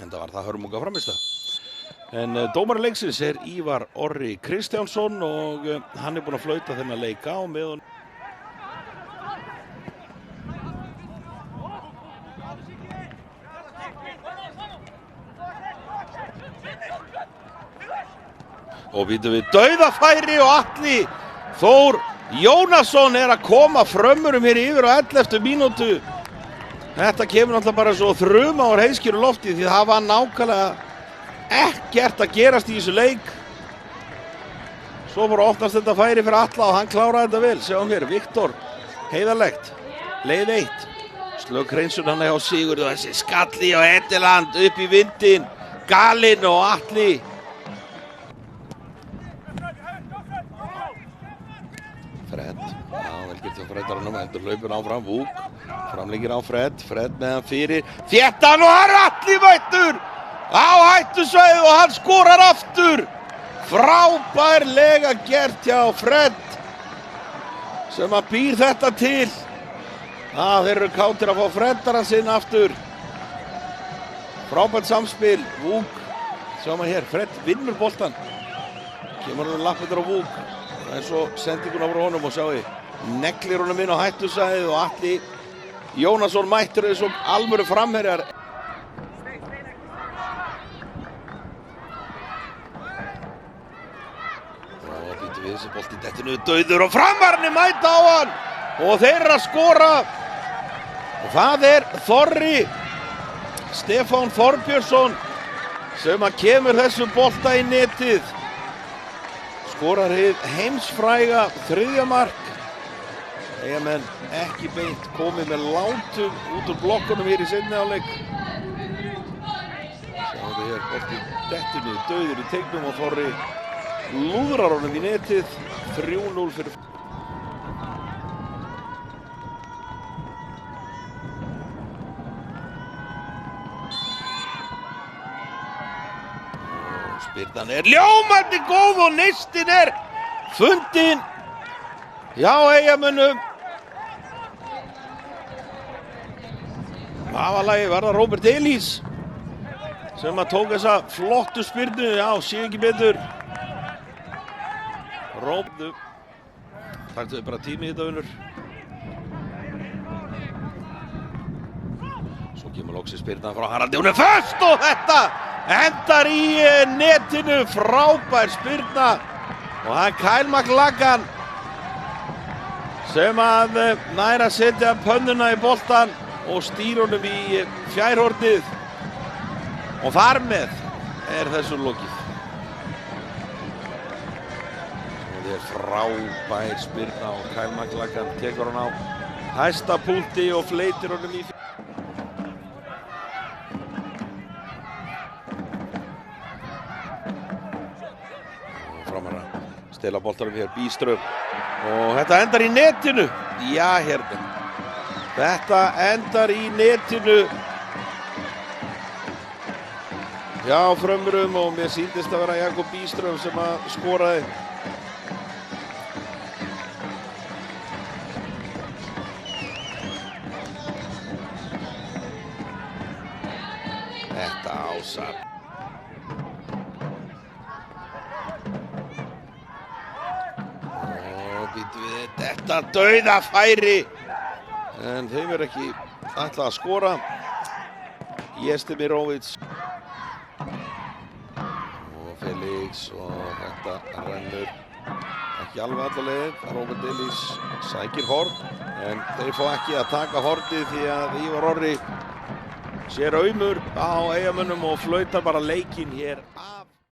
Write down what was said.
En það var það hörmunga framista. En dómari leiksins Ívar Orri Kristjánsson og hann búinn að flauta þennan leik á meðan. Og býtum við dauðafæri og Atli Þór Jónasson að koma frömmurum hér yfir á 11. mínútu. Þetta kemur náttúrulega bara svo þruma úr heiðskíru lofti því það var nákvæmlega ekkert að gerast í þessu leik. Svo bara opnast þetta færi fyrir Atla og hann kláraði þetta vel. Sjáum hér, Viktor, heiðarlegt, leið 1. Slögg hreinsun hann hjá Sigurð og þessi skalli á Eddeland upp í vindin. Galinn og Atli. Fred, vel gert hjá Freddaranum, heldur hlaupur áfram, Vúk, framleggir á Fred með hann fyrir, þéttan og hann Atli mættur á hættusvæðið og hann skorar aftur. Frábærlega gert hjá Fred sem að býr þetta til. Þeir eru kátir að fá Freddaran sinn aftur. Frábært samspil, Vúk, sjáum að hér, Fred vinnur boltan, kemur hann lappindur á Vúk. Það svo sendingun á honum og sjáu, neglir honum inn á hættusæðið og Atli Jónasson mættur eins og alvöru framherjar. Og býtum við þessi bolti dettinu dauður og framarni mæta á hann og þeir eru að skora. Og það Þorri Stefán Þorbjörnsson sem að kemur þessu bolta í netið. Skorar hið heimsfræga 3. mark. Eyjamenn ekki beint komið með látum út úr blokkunum hér í seinni hálfleik. Sjáum við hér bolti dettinu dauður í teignum og Þorri lúðrar honum í netið. 3-0 fyrir. Spyrnan ljómandi góð og neistinn fundinn hjá Eyjamönnum. Aðalagi var það Róbert Elís sem að tók þessa flottu spyrnu, sé ekki betur. Róbdu, taktuðu bara tími í þetta unnur. Svo kemur loksins spyrnan frá Haraldi, hún föst og þetta endar í netinu, frábær spyrna og það Kyle McLagan sem að nær að setja pönnuna í boltan og stýra honum í fjærhornið og þar með þessu lokið. Það frábær spyrna og Kyle McLagan tekur hann á hæsta punkti og fleytir honum í framara, stela boltanum hér, Bíström og þetta endar í netinu. Hérna, þetta endar í netinu hjá Frömmurum og mér sýndist að vera Jakob Bíström sem að skoraði. Þetta ásar. Þetta dauðafæri en þeim ekki ætlað að skora. Jestemirovic og Felix og þetta rennur ekki alveg alla leið. Róbert Elís sækir horn en þeir fá ekki að taka hornið því að Ívar Orri sér aumur á Eyjamönnum og flautar bara leikinn hér.